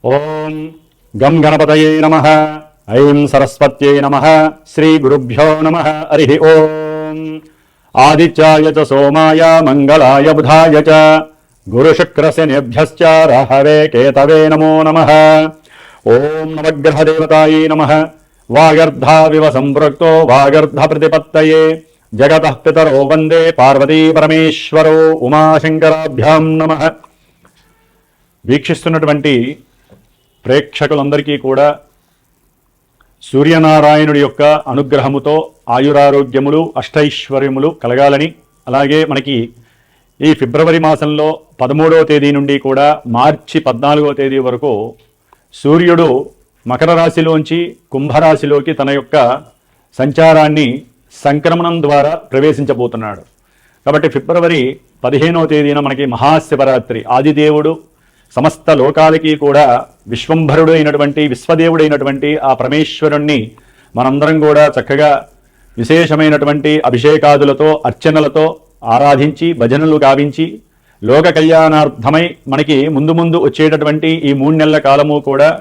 ఓం గం గణపతయే నమః. ఐం సరస్వత్యై నమః. శ్రీ గురుభ్యో నమః. హరి ఓం. ఆదిత్యాయ చ సోమాయ మంగళాయ బుధాయ చ గురుశుక్రశనిభ్యశ్చ రాహవే కేతవే నమో నమః. ఓం నవగ్రహదేవతాయే నమః. వాగర్ధావివ సంపృక్తో వాగర్ధ ప్రతిపత్తయే జగతః పితరో వందే పార్వతీ పరమేశ్వరో ఉమాశంకరాభ్యాం నమః. వీక్షిస్తున్నటువంటి ప్రేక్షకులందరికీ కూడా సూర్యనారాయణుడి యొక్క అనుగ్రహముతో ఆయురారోగ్యములు అష్టైశ్వర్యములు కలగాలని, అలాగే మనకి ఈ ఫిబ్రవరి మాసంలో 13వ తేదీ నుండి కూడా మార్చి 14వ తేదీ వరకు సూర్యుడు మకర రాశిలోంచి కుంభరాశిలోకి తన యొక్క సంచారాన్ని సంక్రమణం ద్వారా ప్రవేశించబోతున్నాడు. కాబట్టి ఫిబ్రవరి 15వ తేదీన మనకి మహాశివరాత్రి. ఆదిదేవుడు సమస్త లోకాలకి కూడా విశ్వంభరుడు అయినటువంటి విశ్వదేవుడైనటువంటి ఆ పరమేశ్వరుణ్ణి మనందరం కూడా చక్కగా విశేషమైనటువంటి అభిషేకాదులతో అర్చనలతో ఆరాధించి భజనలు గావించి లోక కళ్యాణార్థమై మనకి ముందు ముందు వచ్చేటటువంటి ఈ 3 నెలల కాలము కూడా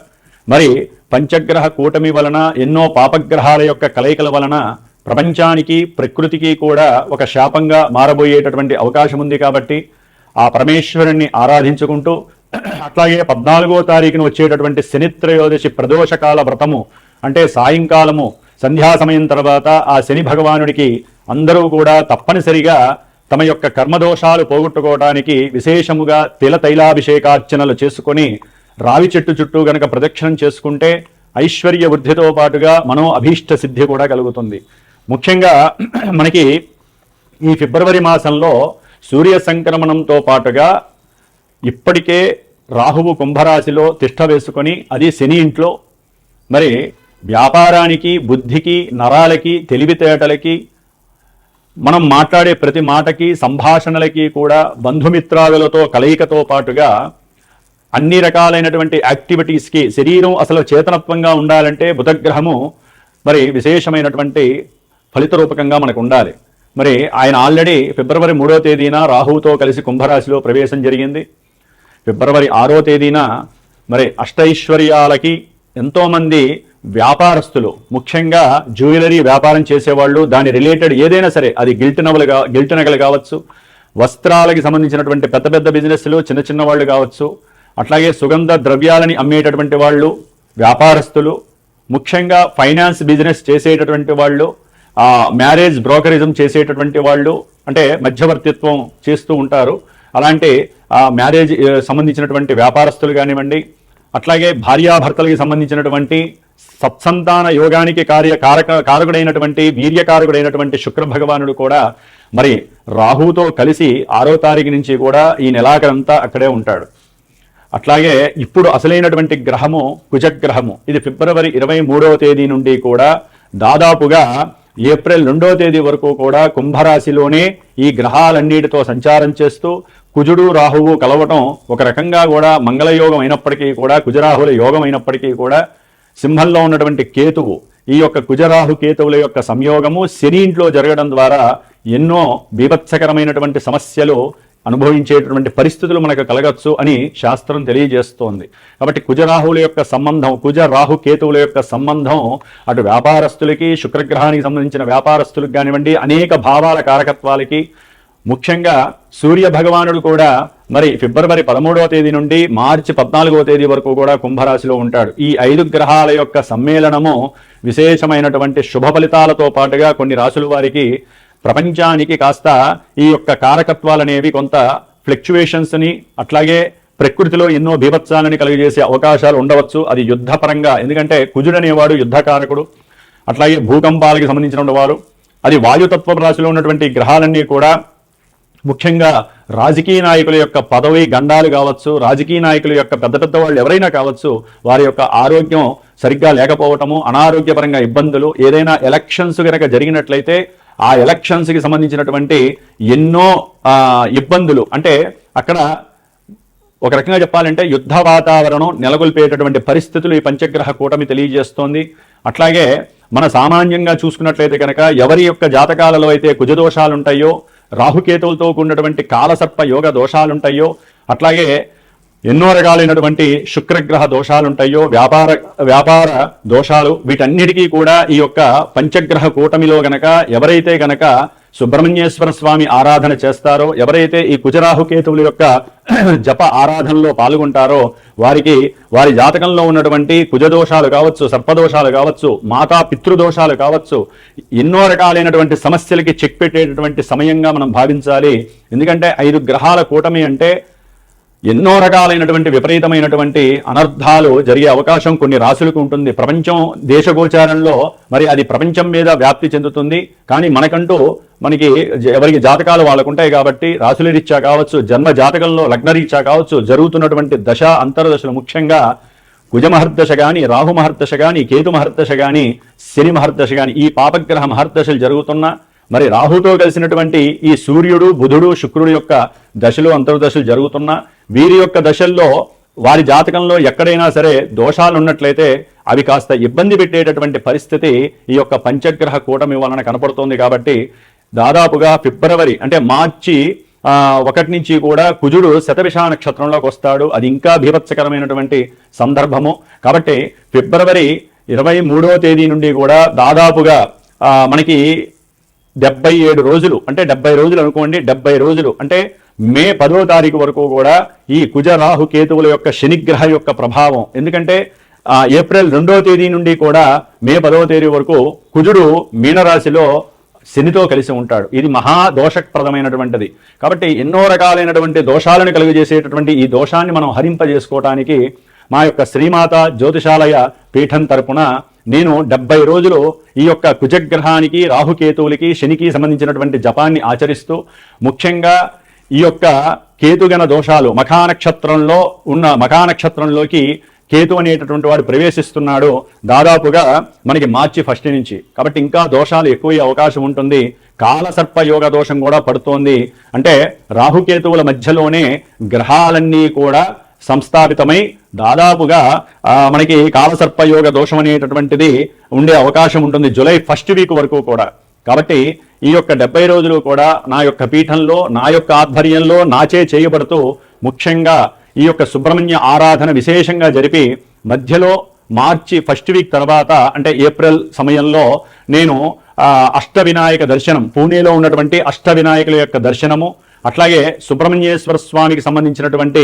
మరి పంచగ్రహ కూటమి వలన ఎన్నో పాపగ్రహాల యొక్క కలయికల వలన ప్రపంచానికి ప్రకృతికి కూడా ఒక శాపంగా మారబోయేటటువంటి అవకాశం ఉంది. కాబట్టి ఆ పరమేశ్వరుణ్ణి ఆరాధించుకుంటూ అట్లాగే 14వ తారీఖున వచ్చేటటువంటి శనిత్రయోదశి ప్రదోషకాల వ్రతము అంటే సాయంకాలము సంధ్యా సమయం తర్వాత ఆ శని భగవానుడికి అందరూ కూడా తప్పనిసరిగా తమ యొక్క కర్మదోషాలు పోగొట్టుకోవడానికి విశేషముగా తైలాభిషేకార్చనలు చేసుకొని రావి చెట్టు చుట్టూ గనక ప్రదక్షిణం చేసుకుంటే ఐశ్వర్య వృద్ధితో పాటుగా మనో అభీష్ట సిద్ధి కూడా కలుగుతుంది. ముఖ్యంగా మనకి ఈ ఫిబ్రవరి మాసంలో సూర్య సంక్రమణంతో పాటుగా ఇప్పటికే రాహువు కుంభరాశిలో తిష్ట వేసుకొని అది శని ఇంట్లో మరి వ్యాపారానికి బుద్ధికి నరాలకి తెలివితేటలకి మనం మాట్లాడే ప్రతి మాటకి సంభాషణలకి కూడా బంధుమిత్రాదులతో కలయికతో పాటుగా అన్ని రకాలైనటువంటి యాక్టివిటీస్కి శరీరం అసలు చేతనత్వంగా ఉండాలంటే బుధగ్రహము మరి విశేషమైనటువంటి ఫలిత రూపకంగా మనకు ఉండాలి. మరి ఆయన ఆల్రెడీ ఫిబ్రవరి 3వ తేదీన రాహువుతో కలిసి కుంభరాశిలో ప్రవేశం జరిగింది. ఫిబ్రవరి 6వ తేదీన మరి అష్టైశ్వర్యాలకి ఎంతోమంది వ్యాపారస్తులు ముఖ్యంగా జ్యువెలరీ వ్యాపారం చేసేవాళ్ళు దాని రిలేటెడ్ ఏదైనా సరే అది గిల్ట్ నగలు కావచ్చు, వస్త్రాలకి సంబంధించినటువంటి పెద్ద పెద్ద బిజినెస్లు చిన్న చిన్న వాళ్ళు కావచ్చు, అట్లాగే సుగంధ ద్రవ్యాలని అమ్మేటటువంటి వాళ్ళు వ్యాపారస్తులు, ముఖ్యంగా ఫైనాన్స్ బిజినెస్ చేసేటటువంటి వాళ్ళు, మ్యారేజ్ బ్రోకరిజం చేసేటటువంటి వాళ్ళు అంటే మధ్యవర్తిత్వం చేస్తూ ఉంటారు. అలాంటి మ్యారేజ్ సంబంధించినటువంటి వ్యాపారస్తులు కానివ్వండి, అట్లాగే భార్యాభర్తలకి సంబంధించినటువంటి సత్సంతాన యోగానికి కారకుడైనటువంటి వీర్యకారకుడైనటువంటి శుక్ర భగవానుడు కూడా మరి రాహుతో కలిసి 6వ తారీఖు నుంచి కూడా ఈ నెలాఖరంతా అక్కడే ఉంటాడు. అట్లాగే ఇప్పుడు అసలైనటువంటి గ్రహము కుజగ్రహము. ఇది ఫిబ్రవరి 23వ తేదీ నుండి కూడా దాదాపుగా ఏప్రిల్ 2వ తేదీ వరకు కూడా కుంభరాశిలోనే ఈ గ్రహాలన్నిటితో సంచారం చేస్తూ కుజుడు రాహువు కలవటం ఒక రకంగా కూడా మంగళయోగం అయినప్పటికీ కూడా కుజరాహుల యోగం అయినప్పటికీ కూడా సింహంలో ఉన్నటువంటి కేతువు ఈ యొక్క కుజరాహు కేతువుల యొక్క సంయోగము శని ఇంట్లో జరగడం ద్వారా ఎన్నో బీభత్సకరమైనటువంటి సమస్యలు అనుభవించేటటువంటి పరిస్థితులు మనకు కలగచ్చు అని శాస్త్రం తెలియజేస్తోంది. కాబట్టి కుజరాహువుల యొక్క సంబంధం, కుజరాహు కేతువుల యొక్క సంబంధం అటు వ్యాపారస్తులకి శుక్రగ్రహానికి సంబంధించిన వ్యాపారస్తులకు కానివ్వండి అనేక భావాల కారకత్వాలకి, ముఖ్యంగా సూర్య భగవానుడు కూడా మరి ఫిబ్రవరి 13వ తేదీ నుండి మార్చి 14వ తేదీ వరకు కూడా కుంభరాశిలో ఉంటాడు. ఈ 5 గ్రహాల యొక్క సమ్మేళనము విశేషమైనటువంటి శుభ ఫలితాలతో పాటుగా కొన్ని రాశుల వారికి ప్రపంచానికి కాస్త ఈ యొక్క కారకత్వాలనేవి కొంత ఫ్లక్చువేషన్స్ని అట్లాగే ప్రకృతిలో ఎన్నో బీభత్సాలని కలిగజేసే అవకాశాలు ఉండవచ్చు. అది యుద్ధపరంగా, ఎందుకంటే కుజుడు అనేవాడు యుద్ధకారకుడు. అట్లాగే భూకంపాలకి సంబంధించిన వారు, అది వాయుతత్వ రాశిలో ఉన్నటువంటి గ్రహాలన్నీ కూడా ముఖ్యంగా రాజకీయ నాయకుల యొక్క పదవి గండాలు కావచ్చు, రాజకీయ నాయకుల యొక్క పెద్ద పెద్ద వాళ్ళు ఎవరైనా కావచ్చు, వారి యొక్క ఆరోగ్యం సరిగ్గా లేకపోవటము, అనారోగ్యపరంగా ఇబ్బందులు, ఏదైనా ఎలక్షన్స్ కనుక జరిగినట్లయితే ఆ ఎలక్షన్స్కి సంబంధించినటువంటి ఎన్నో ఇబ్బందులు, అంటే అక్కడ ఒక రకంగా చెప్పాలంటే యుద్ధ వాతావరణం నెలకొల్పేటటువంటి పరిస్థితులు ఈ పంచగ్రహ కూటమి తెలియజేస్తోంది. అట్లాగే మన సామాన్యంగా చూసుకున్నట్లయితే కనుక ఎవరి యొక్క జాతకాలలో అయితే కుజదోషాలు ఉంటాయో, రాహుకేతువులతో కూడినటువంటి కాలసర్ప యోగ దోషాలుంటాయో, అట్లాగే ఎన్నో రకాలైనటువంటి శుక్రగ్రహ దోషాలు ఉంటాయో, వ్యాపార దోషాలు, వీటన్నిటికీ కూడా ఈ యొక్క పంచగ్రహ కూటమిలో గనక ఎవరైతే గనక సుబ్రహ్మణ్యేశ్వర స్వామి ఆరాధన చేస్తారో, ఎవరైతే ఈ కుజరాహుకేతువుల యొక్క జప ఆరాధనలో పాల్గొంటారో వారికి వారి జాతకంలో ఉన్నటువంటి కుజదోషాలు కావచ్చు, సర్పదోషాలు కావచ్చు, మాతా పితృదోషాలు కావచ్చు, ఎన్నో రకాలైనటువంటి సమస్యలకి చెక్ పెట్టేటటువంటి సమయంగా మనం భావించాలి. ఎందుకంటే 5 గ్రహాల కూటమి అంటే ఎన్నో రకాలైనటువంటి విపరీతమైనటువంటి అనర్థాలు జరిగే అవకాశం కొన్ని రాశులకు ఉంటుంది. ప్రపంచం దేశగోచారంలో మరి అది ప్రపంచం మీద వ్యాప్తి చెందుతుంది. కానీ మనకి ఎవరికి జాతకాలు వాళ్ళకు ఉంటాయి కాబట్టి రాశుల రీత్యా కావచ్చు, జన్మ జాతకంలో లగ్న రీత్యా కావచ్చు, జరుగుతున్నటువంటి దశ అంతర్దశలు, ముఖ్యంగా కుజ మహర్దశ కానీ, రాహు మహర్దశ కానీ, కేతు మహర్దశ కానీ, శని మహర్దశ కానీ, ఈ పాపగ్రహ మహర్దశలు జరుగుతున్నా, మరి రాహుతో కలిసినటువంటి ఈ సూర్యుడు, బుధుడు, శుక్రుడు యొక్క దశలు అంతర్దశలు జరుగుతున్నా, వీరి యొక్క దశల్లో వారి జాతకంలో ఎక్కడైనా సరే దోషాలు ఉన్నట్లయితే అవి కాస్త ఇబ్బంది పెట్టేటటువంటి పరిస్థితి ఈ యొక్క పంచగ్రహ కూటమి వలన కనపడుతోంది. కాబట్టి దాదాపుగా ఫిబ్రవరి అంటే మార్చి 1 నుంచి కూడా కుజుడు శతభిష నక్షత్రంలోకి వస్తాడు. అది ఇంకా బీభత్సకరమైనటువంటి సందర్భము. కాబట్టి ఫిబ్రవరి 23వ తేదీ నుండి కూడా దాదాపుగా మనకి 77 రోజులు, అంటే 70 రోజులు అనుకోండి, 70 రోజులు అంటే మే 10వ తారీఖు వరకు కూడా ఈ కుజ రాహు కేతువుల యొక్క శనిగ్రహ యొక్క ప్రభావం. ఎందుకంటే ఏప్రిల్ 2వ తేదీ నుండి కూడా మే 10వ తేదీ వరకు కుజుడు మీనరాశిలో శనితో కలిసి ఉంటాడు. ఇది మహాదోషప్రదమైనటువంటిది. కాబట్టి ఎన్నో రకాలైనటువంటి దోషాలను కలుగజేసేటటువంటి ఈ దోషాన్ని మనం హరింపజేసుకోవటానికి మా యొక్క శ్రీమాత జ్యోతిషాలయ పీఠం తరపున నేను 70 రోజులు ఈ యొక్క కుజగ్రహానికి, రాహుకేతువులకి, శనికి సంబంధించినటువంటి జపాన్ని ఆచరిస్తూ, ముఖ్యంగా ఈ యొక్క కేతుగణ దోషాలు మఖానక్షత్రంలోకి కేతు అనేటటువంటి వాడు ప్రవేశిస్తున్నాడు దాదాపుగా మనకి మార్చి 1 నుంచి. కాబట్టి ఇంకా దోషాలు ఎక్కువయ్యే అవకాశం ఉంటుంది. కాలసర్ప యోగ దోషం కూడా పడుతోంది. అంటే రాహుకేతువుల మధ్యలోనే గ్రహాలన్నీ కూడా సంస్థాపితమై దాదాపుగా మనకి కాలసర్పయోగ దోషం అనేటటువంటిది ఉండే అవకాశం ఉంటుంది జూలై 1 వీక్ వరకు కూడా. కాబట్టి ఈ యొక్క 70 రోజులు కూడా నా యొక్క పీఠంలో, నా యొక్క ఆధ్వర్యంలో నాచే చేయబడుతూ, ముఖ్యంగా ఈ యొక్క సుబ్రహ్మణ్య ఆరాధన విశేషంగా జరిపి, మధ్యలో మార్చి 1 వీక్ తర్వాత అంటే ఏప్రిల్ సమయంలో నేను అష్టవినాయక దర్శనం, పూణేలో ఉన్నటువంటి అష్టవినాయకుల యొక్క దర్శనము, అట్లాగే సుబ్రహ్మణ్యేశ్వర స్వామికి సంబంధించినటువంటి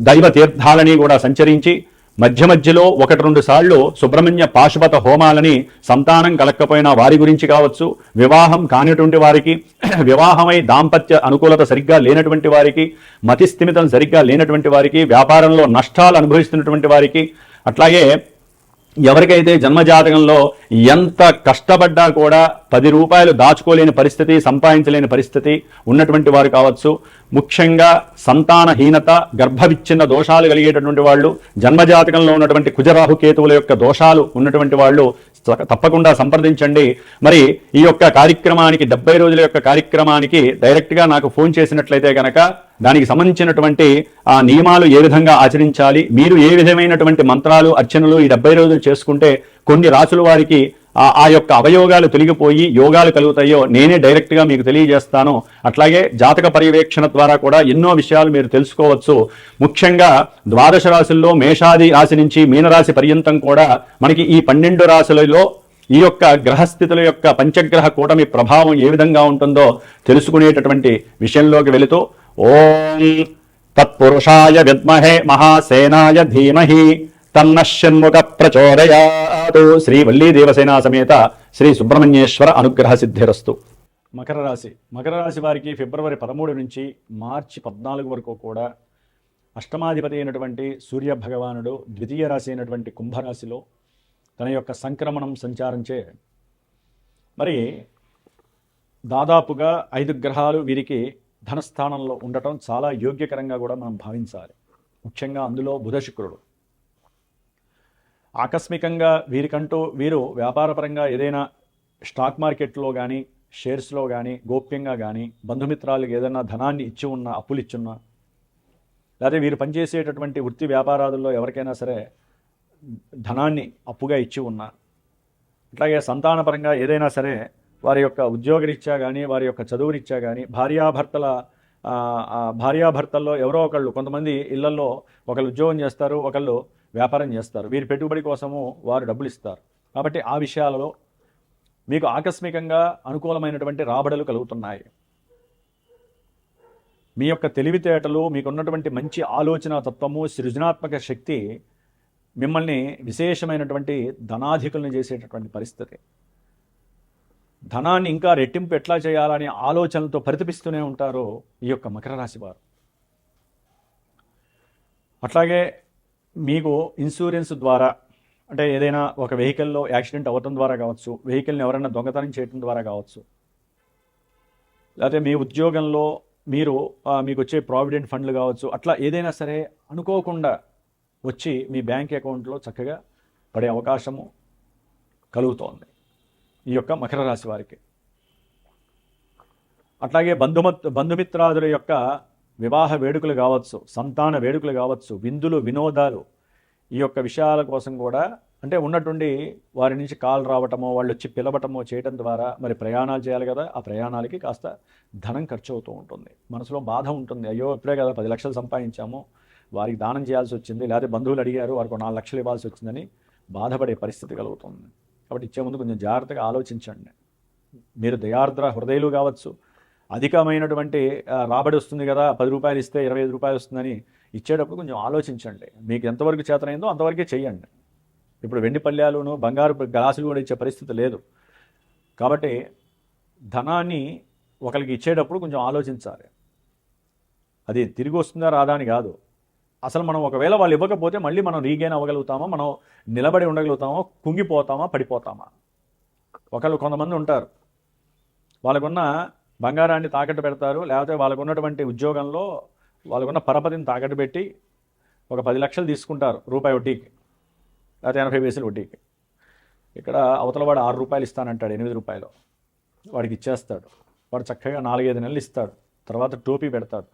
దైవ తీర్థాలని కూడా సంచరించి, మధ్యలో 1-2 సార్లు సుబ్రహ్మణ్య పాశుపత హోమాలని సంతానం కలక్కపోయినా వారి గురించి కావచ్చు, వివాహం కానిటువంటి వారికి, వివాహమై దాంపత్య అనుకూలత సరిగ్గా లేనటువంటి వారికి, మతిస్థిమితం సరిగ్గా లేనటువంటి వారికి, వ్యాపారంలో నష్టాలు అనుభవిస్తున్నటువంటి వారికి, అట్లాగే ఎవరికైతే జన్మజాతకంలో ఎంత కష్టపడ్డా కూడా 10 రూపాయలు దాచుకోలేని పరిస్థితి, సంపాదించలేని పరిస్థితి ఉన్నటువంటి వారు కావచ్చు, ముఖ్యంగా సంతానహీనత, గర్భవిచ్ఛిన్న దోషాలు కలిగేటటువంటి వాళ్ళు, జన్మజాతకంలో ఉన్నటువంటి కుజరాహు కేతువుల యొక్క దోషాలు ఉన్నటువంటి వాళ్ళు తప్పకుండా సంప్రదించండి. మరి ఈ యొక్క కార్యక్రమానికి 70 రోజుల యొక్క కార్యక్రమానికి డైరెక్ట్గా నాకు ఫోన్ చేసినట్లయితే కనుక దానికి సంబంధించినటువంటి ఆ నియమాలు ఏ విధంగా ఆచరించాలి, మీరు ఏ విధమైనటువంటి మంత్రాలు, అర్చనలు ఈ 70 రోజులు చేసుకుంటే కొన్ని రాసుల వారికి ఆ యొక్క అవయోగాలు తొలగిపోయి యోగాలు కలుగుతాయో నేనే డైరెక్ట్గా మీకు తెలియజేస్తాను. అట్లాగే జాతక పర్యవేక్షణ ద్వారా కూడా ఎన్నో విషయాలు మీరు తెలుసుకోవచ్చు. ముఖ్యంగా 12 రాశుల్లో మేషాది రాశి నుంచి మీనరాశి పర్యంతం కూడా మనకి ఈ 12 రాశులలో ఈ యొక్క గ్రహస్థితుల యొక్క పంచగ్రహ కూటమి ప్రభావం ఏ విధంగా ఉంటుందో తెలుసుకునేటటువంటి విషయంలోకి వెళుతూ, ఓం తత్పురుషాయ విద్మహే మహాసేనాయ ధీమహి తన్న షణ్ముఖ ప్రచోదయాతు. శ్రీ వల్లీ దేవసేనా సమేత శ్రీ సుబ్రహ్మణ్యేశ్వర అనుగ్రహ సిద్ధిరస్తు. మకర రాశి వారికి ఫిబ్రవరి 13 నుంచి మార్చి 14 వరకు కూడా అష్టమాధిపతి అయినటువంటి సూర్య భగవానుడు ద్వితీయ రాశి అయినటువంటి కుంభరాశిలో తన యొక్క సంక్రమణం సంచారించే మరి దాదాపుగా 5 గ్రహాలు వీరికి ధనస్థానంలో ఉండటం చాలా యోగ్యకరంగా కూడా మనం భావించాలి. ముఖ్యంగా అందులో బుధ శుక్రుడు. ఆకస్మికంగా వీరు వ్యాపారపరంగా ఏదైనా స్టాక్ మార్కెట్లో కానీ, షేర్స్లో కానీ, గోప్యంగా కానీ, బంధుమిత్రాలకు ఏదైనా ధనాన్ని ఇచ్చి ఉన్నా, అప్పులు ఇచ్చున్నా, లేదా వీరు పనిచేసేటటువంటి వృత్తి వ్యాపారాలలో ఎవరికైనా సరే ధనాన్ని అప్పుగా ఇచ్చి ఉన్నా, అట్లాగే సంతానపరంగా ఏదైనా సరే వారి యొక్క ఉద్యోగరీత్యా కానీ, వారి యొక్క చదువురీత్యా కానీ, భార్యాభర్తల భార్యాభర్తల్లో ఎవరో ఒకళ్ళు, కొంతమంది ఇళ్లలో ఒకళ్ళు ఉద్యోగం చేస్తారు, ఒకళ్ళు వ్యాపారం చేస్తారు. వీరి పెట్టుబడి కోసము వారు డబ్బులు ఇస్తారు. కాబట్టి ఆ విషయాలలో మీకు ఆకస్మికంగా అనుకూలమైనటువంటి రాబడులు కలుగుతున్నాయి. మీ యొక్క తెలివితేటలు, మీకున్నటువంటి మంచి ఆలోచన తత్వము, సృజనాత్మక శక్తి మిమ్మల్ని విశేషమైనటువంటి ధనాధికులను చేసేటటువంటి పరిస్థితి. ధనాన్ని ఇంకా రెట్టింపు ఎట్లా చేయాలనే ఆలోచనలతో పరితపిస్తూనే ఉంటారు ఈ యొక్క మకర రాశి వారు. అట్లాగే మీకు ఇన్సూరెన్స్ ద్వారా, అంటే ఏదైనా ఒక వెహికల్లో యాక్సిడెంట్ అవ్వటం ద్వారా కావచ్చు, వెహికల్ని ఎవరైనా దొంగతనం చేయడం ద్వారా కావచ్చు, లేకపోతే మీ ఉద్యోగంలో మీకు వచ్చే ప్రావిడెంట్ ఫండ్లు కావచ్చు, అట్లా ఏదైనా సరే అనుకోకుండా వచ్చి మీ బ్యాంక్ అకౌంట్లో చక్కగా పడే అవకాశము కలుగుతోంది ఈ యొక్క మకర రాశి వారికి. అట్లాగే బంధుమిత్రాదుల యొక్క వివాహ వేడుకలు కావచ్చు, సంతాన వేడుకలు కావచ్చు, విందులు వినోదాలు, ఈ యొక్క విషయాల కోసం కూడా, అంటే ఉన్నట్టుండి వారి నుంచి కాల్ రావటమో, వాళ్ళు వచ్చి పిలవటమో చేయడం ద్వారా మరి ప్రయాణాలు చేయాలి కదా, ఆ ప్రయాణాలకి కాస్త ధనం ఖర్చు అవుతూ ఉంటుంది. మనసులో బాధ ఉంటుంది, అయ్యో ఇప్పుడే కదా 10 లక్షలు సంపాదించాము, వారికి దానం చేయాల్సి వచ్చింది, లేకపోతే బంధువులు అడిగారు వారికి 4 లక్షలు ఇవ్వాల్సి వచ్చిందని బాధపడే పరిస్థితి కలుగుతుంది. కాబట్టి ఇచ్చే ముందు కొంచెం జాగ్రత్తగా ఆలోచించండి. మీరు దయార్ద్ర హృదయులు కావచ్చు, అధికమైనటువంటి రాబడి వస్తుంది కదా, 10 రూపాయలు ఇస్తే 25 రూపాయలు వస్తుందని ఇచ్చేటప్పుడు కొంచెం ఆలోచించండి. మీకు ఎంతవరకు చేతనైందో అంతవరకే చెయ్యండి. ఇప్పుడు వెండి పళ్ళ్యాలును బంగారు గ్లాసులు కూడా ఇచ్చే పరిస్థితి లేదు. కాబట్టి ధనాన్ని ఒకరికి ఇచ్చేటప్పుడు కొంచెం ఆలోచించాలి. అది తిరిగి వస్తుందా రాదా అని కాదు, అసలు మనం ఒకవేళ వాళ్ళు ఇవ్వకపోతే మళ్ళీ మనం రీగైన్ అవ్వగలుగుతామా, మనం నిలబడి ఉండగలుగుతామా, కుంగిపోతామా, పడిపోతామా? కొంతమంది ఉంటారు, వాళ్ళకున్న బంగారాన్ని తాకట్టు పెడతారు, లేకపోతే వాళ్ళకున్నటువంటి ఉద్యోగంలో వాళ్ళకున్న పరపతిని తాకట్టు పెట్టి ఒక 10 లక్షలు తీసుకుంటారు రూపాయి వడ్డీకి, లేకపోతే 80 పైసలు వడ్డీకి. ఇక్కడ అవతల వాడు 6 రూపాయలు ఇస్తానంటాడు, 8 రూపాయలు వాడికి ఇచ్చేస్తాడు. వాడు చక్కగా 4-5 నెలలు ఇస్తాడు, తర్వాత టోపీ పెడతాడు.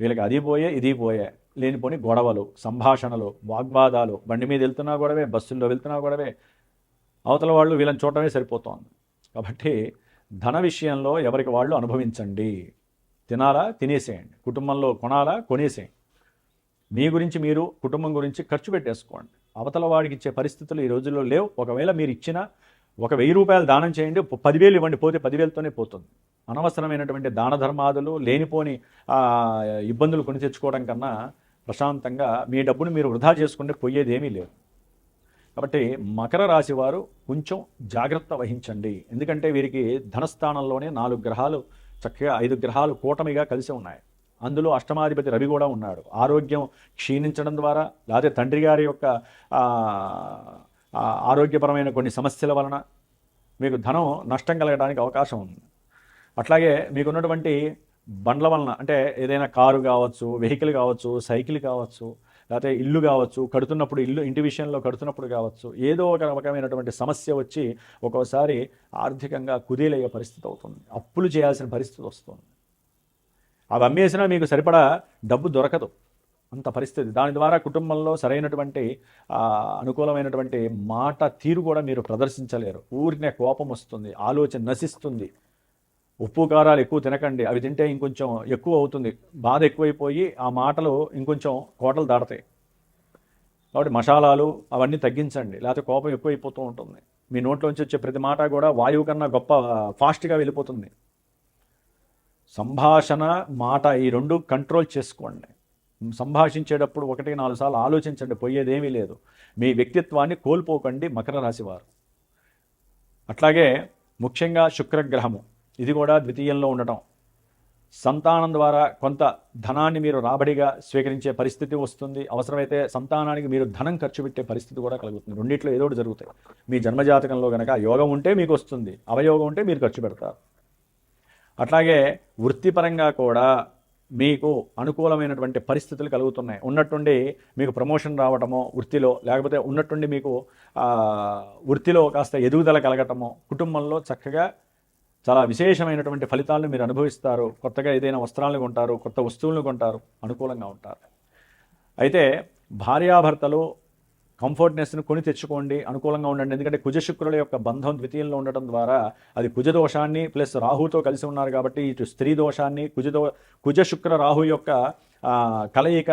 వీళ్ళకి అది పోయే ఇది పోయే, లేనిపోని గొడవలు, సంభాషణలు, వాగ్వాదాలు, బండి మీద వెళ్తున్నా గొడవే, బస్సుల్లో వెళ్తున్నా గొడవే, అవతల వాళ్ళు వీళ్ళని చూడటమే సరిపోతోంది. కాబట్టి ధన విషయంలో ఎవరికి వాళ్ళు అనుభవించండి. తినాలా తినేసేయండి, కుటుంబంలో కొనాలా కొనేసేయండి. మీ గురించి మీరు, కుటుంబం గురించి ఖర్చు పెట్టేసుకోండి. అవతల వాడికి ఇచ్చే పరిస్థితులు ఈ రోజుల్లో లేవు. ఒకవేళ మీరు ఇచ్చిన ఒక 1000 రూపాయలు దానం చేయండి, 10,000 ఇవ్వండి, పోతే 10,000తోనే పోతుంది. అనవసరమైనటువంటి దాన ధర్మాదులు, లేనిపోని ఇబ్బందులు కొని తెచ్చుకోవడం కన్నా ప్రశాంతంగా మీ డబ్బును మీరు వృధా చేసుకుంటే పోయేది ఏమీ లేదు. కాబట్టి మకర రాశి వారు కొంచెం జాగ్రత్త వహించండి. ఎందుకంటే వీరికి ధనస్థానంలోనే 4 గ్రహాలు, చక్కగా 5 గ్రహాలు కూటమిగా కలిసి ఉన్నాయి. అందులో అష్టమాధిపతి రవి కూడా ఉన్నాడు. ఆరోగ్యం క్షీణించడం ద్వారా, లేకపోతే తండ్రి గారి యొక్క ఆరోగ్యపరమైన కొన్ని సమస్యల వలన మీకు ధనం నష్టం కలగడానికి అవకాశం ఉంది. అట్లాగే మీకున్నటువంటి బండ్ల వలన, అంటే ఏదైనా కారు కావచ్చు, వెహికల్ కావచ్చు, సైకిల్ కావచ్చు, లేకపోతే ఇల్లు కావచ్చు, కడుతున్నప్పుడు ఇంటి విషయంలో కడుతున్నప్పుడు కావచ్చు, ఏదో ఒక రకమైనటువంటి సమస్య వచ్చి ఒక్కోసారి ఆర్థికంగా కుదేలయ్యే పరిస్థితి అవుతుంది, అప్పులు చేయాల్సిన పరిస్థితి వస్తుంది. అవి అమ్మేసినా మీకు సరిపడా డబ్బు దొరకదు, అంత పరిస్థితి. దాని ద్వారా కుటుంబంలో సరైనటువంటి అనుకూలమైనటువంటి మాట తీరు కూడా మీరు ప్రదర్శించలేరు. ఊరినే కోపం వస్తుంది, ఆలోచన నశిస్తుంది. ఉప్పు కారాలు ఎక్కువ తినకండి, అవి తింటే ఇంకొంచెం ఎక్కువ అవుతుంది, బాధ ఎక్కువైపోయి ఆ మాటలు ఇంకొంచెం కోటలు దాడతాయి. కాబట్టి మసాలాలు అవన్నీ తగ్గించండి, లేకపోతే కోపం ఎక్కువైపోతూ ఉంటుంది. మీ నోట్లోంచి వచ్చే ప్రతి మాట కూడా వాయువు కన్నా గొప్ప ఫాస్ట్గా వెళ్ళిపోతుంది. సంభాషణ, మాట, ఈ 2 కంట్రోల్ చేసుకోండి. సంభాషించేటప్పుడు 1-4 సార్లు ఆలోచించండి, పోయేదేమీ లేదు. మీ వ్యక్తిత్వాన్ని కోల్పోకండి మకర రాశి వారు. అట్లాగే ముఖ్యంగా శుక్రగ్రహము, ఇది కూడా ద్వితీయంలో ఉండటం, సంతానం ద్వారా కొంత ధనాన్ని మీరు రాబడిగా స్వీకరించే పరిస్థితి వస్తుంది. అవసరమైతే సంతానానికి మీరు ధనం ఖర్చు పెట్టే పరిస్థితి కూడా కలుగుతుంది. రెండిట్లో ఏదో ఒకటి జరుగుతాయి. మీ జన్మజాతకంలో కనుక యోగం ఉంటే మీకు వస్తుంది, అవయోగం ఉంటే మీరు ఖర్చు పెడతారు. అట్లాగే వృత్తిపరంగా కూడా మీకు అనుకూలమైనటువంటి పరిస్థితులు కలుగుతున్నాయి. ఉన్నట్టుండి మీకు ప్రమోషన్ రావటమో వృత్తిలో, లేకపోతే ఉన్నట్టుండి మీకు వృత్తిలో కాస్త ఎదుగుదల కలగటమో, కుటుంబంలో చక్కగా చాలా విశేషమైనటువంటి ఫలితాలను మీరు అనుభవిస్తారు. కొత్తగా ఏదైనా వస్త్రాలను కొంటారు, కొత్త వస్తువులను కొంటారు, అనుకూలంగా ఉంటారు. అయితే భార్యాభర్తలు కంఫర్ట్నెస్ని కొని తెచ్చుకోండి, అనుకూలంగా ఉండండి. ఎందుకంటే కుజ శుక్రుల యొక్క బంధం ద్వితీయంలో ఉండటం ద్వారా అది కుజ దోషాన్ని ప్లస్ రాహుతో కలిసి ఉన్నారు కాబట్టి ఇటు స్త్రీ దోషాన్ని కుజ శుక్ర రాహు యొక్క కలయిక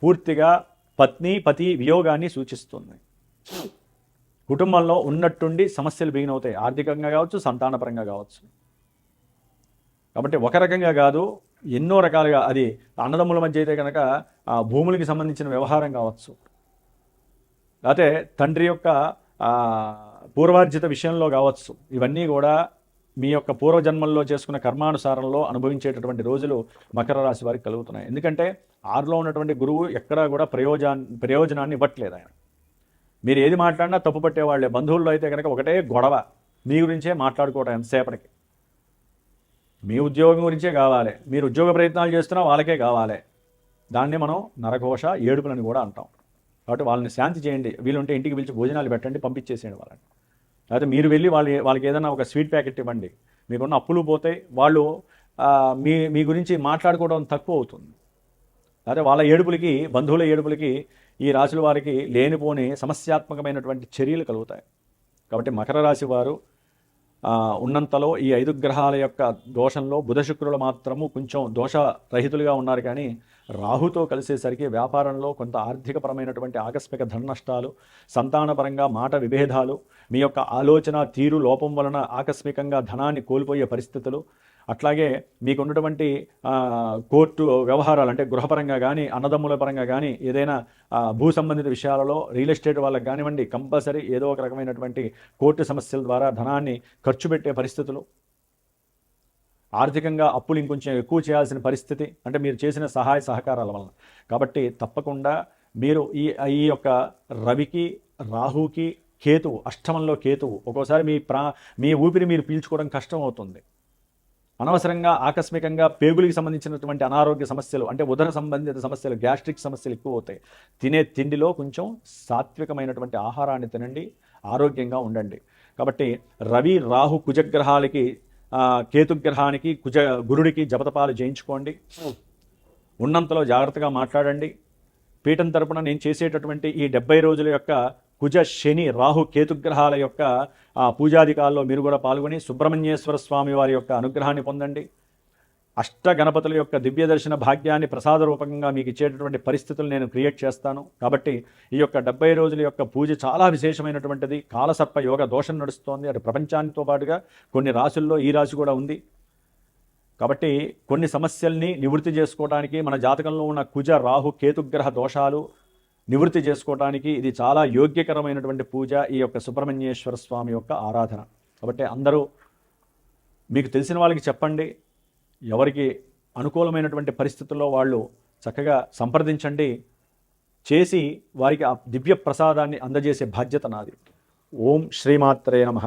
పూర్తిగా పతి వియోగాన్ని సూచిస్తుంది. కుటుంబంలో ఉన్నట్టుండి సమస్యలు బిగినవుతాయి, ఆర్థికంగా కావచ్చు, సంతానపరంగా కావచ్చు. కాబట్టి ఒక రకంగా కాదు, ఎన్నో రకాలుగా, అది అన్నదమ్ముల మధ్య అయితే కనుక భూములకి సంబంధించిన వ్యవహారం కావచ్చు, లేకపోతే తండ్రి యొక్క పూర్వార్జిత విషయంలో కావచ్చు. ఇవన్నీ కూడా మీ యొక్క పూర్వజన్మల్లో చేసుకున్న కర్మానుసారంలో అనుభవించేటటువంటి రోజులు మకర రాశి వారికి కలుగుతున్నాయి. ఎందుకంటే 6లో ఉన్నటువంటి గురువు ఎక్కడా కూడా ప్రయోజనాన్ని ఇవ్వట్లేదు. ఆయన మీరు ఏది మాట్లాడినా తప్పు పట్టేవాళ్ళే. బంధువుల్లో అయితే కనుక ఒకటే గొడవ, మీ గురించే మాట్లాడుకోవటం ఎంతసేపటికి. మీ ఉద్యోగం గురించే కావాలి, మీరు ఉద్యోగ ప్రయత్నాలు చేస్తున్నా వాళ్ళకే కావాలి. దాన్ని మనం నరఘోష, ఏడుపులని కూడా అంటాం. కాబట్టి వాళ్ళని శాంతి చేయండి. వీళ్ళుంటే ఇంటికి పిలిచి భోజనాలు పెట్టండి, పంపించేసేయండి వాళ్ళని. లేకపోతే మీరు వెళ్ళి వాళ్ళకి ఏదైనా ఒక స్వీట్ ప్యాకెట్ ఇవ్వండి. మీకున్న అప్పులు పోతాయి, వాళ్ళు మీ గురించి మాట్లాడుకోవడం తక్కువ అవుతుంది. లేకపోతే వాళ్ళ ఏడుపులకి, బంధువుల ఏడుపులకి ఈ రాశుల వారికి లేనిపోని సమస్యాత్మకమైనటువంటి చర్యలు కలుగుతాయి. కాబట్టి మకర రాశి వారు ఉన్నంతలో ఈ 5 గ్రహాల యొక్క దోషంలో బుధ శుక్రులు మాత్రము కొంచెం దోషరహితులుగా ఉన్నారు. కానీ రాహుతో కలిసేసరికి వ్యాపారంలో కొంత ఆర్థికపరమైనటువంటి ఆకస్మిక ధన నష్టాలు, సంతానపరంగా మాట విభేదాలు, మీ యొక్క ఆలోచన తీరు లోపం వలన ఆకస్మికంగా ధనాన్ని కోల్పోయే పరిస్థితులు, అట్లాగే మీకున్నటువంటి కోర్టు వ్యవహారాలు అంటే గృహపరంగా కానీ, అన్నదమ్ముల పరంగా కానీ, ఏదైనా భూ సంబంధిత విషయాలలో రియల్ ఎస్టేట్ వాళ్ళకి కానివ్వండి, కంపల్సరీ ఏదో ఒక రకమైనటువంటి కోర్టు సమస్యల ద్వారా ధనాన్ని ఖర్చు పెట్టే పరిస్థితులు, ఆర్థికంగా అప్పులు ఇంకొంచెం ఎక్కువ చేయాల్సిన పరిస్థితి, అంటే మీరు చేసిన సహాయ సహకారాల వలన. కాబట్టి తప్పకుండా మీరు ఈ యొక్క రవికి, రాహుకి, కేతువు, అష్టమంలో కేతువు ఒక్కోసారి మీ ఊపిరి మీరు పీల్చుకోవడం కష్టం అవుతుంది. అనవసరంగా ఆకస్మికంగా పేగులకి సంబంధించినటువంటి అనారోగ్య సమస్యలు, అంటే ఉదర సంబంధిత సమస్యలు, గ్యాస్ట్రిక్ సమస్యలు ఎక్కువ అవుతాయి. తినే తిండిలో కొంచెం సాత్వికమైనటువంటి ఆహారాన్ని తినండి, ఆరోగ్యంగా ఉండండి. కాబట్టి రవి, రాహు, కుజగ్రహాలకి, కేతుగ్రహానికి, గురుడికి జపతపాలు చేయించుకోండి. ఉన్నంతలో జాగ్రత్తగా మాట్లాడండి. పీఠం తరపున నేను చేసేటటువంటి ఈ 70 రోజుల యొక్క కుజ, శని, రాహు, కేతుగ్రహాల యొక్క పూజాధికాల్లో మీరు కూడా పాల్గొని సుబ్రహ్మణ్యేశ్వర స్వామి వారి యొక్క అనుగ్రహాన్ని పొందండి. అష్ట గణపతుల యొక్క దివ్య దర్శన భాగ్యాన్ని ప్రసాద రూపంగా మీకు ఇచ్చేటటువంటి పరిస్థితులు నేను క్రియేట్ చేస్తాను. కాబట్టి ఈ యొక్క 70 రోజుల యొక్క పూజ చాలా విశేషమైనటువంటిది. కాలసర్ప యోగ దోషం నడుస్తోంది. అటు ప్రపంచానితో పాటుగా కొన్ని రాశుల్లో ఈ రాశి కూడా ఉంది. కాబట్టి కొన్ని సమస్యల్ని నివృత్తి చేసుకోవడానికి, మన జాతకంలో ఉన్న కుజ, రాహు, కేతుగ్రహ దోషాలు నివృత్తి చేసుకోవడానికి ఇది చాలా యోగ్యకరమైనటువంటి పూజ, ఈ యొక్క సుబ్రహ్మణ్యేశ్వర స్వామి యొక్క ఆరాధన. కాబట్టి అందరూ మీకు తెలిసిన వాళ్ళకి చెప్పండి. ఎవరికి అనుకూలమైనటువంటి పరిస్థితుల్లో వాళ్ళు చక్కగా సంప్రదించండి. చేసి వారికి ఆ దివ్య ప్రసాదాన్ని అందజేసే బాధ్యత నాది. ఓం శ్రీమాత్రే నమః.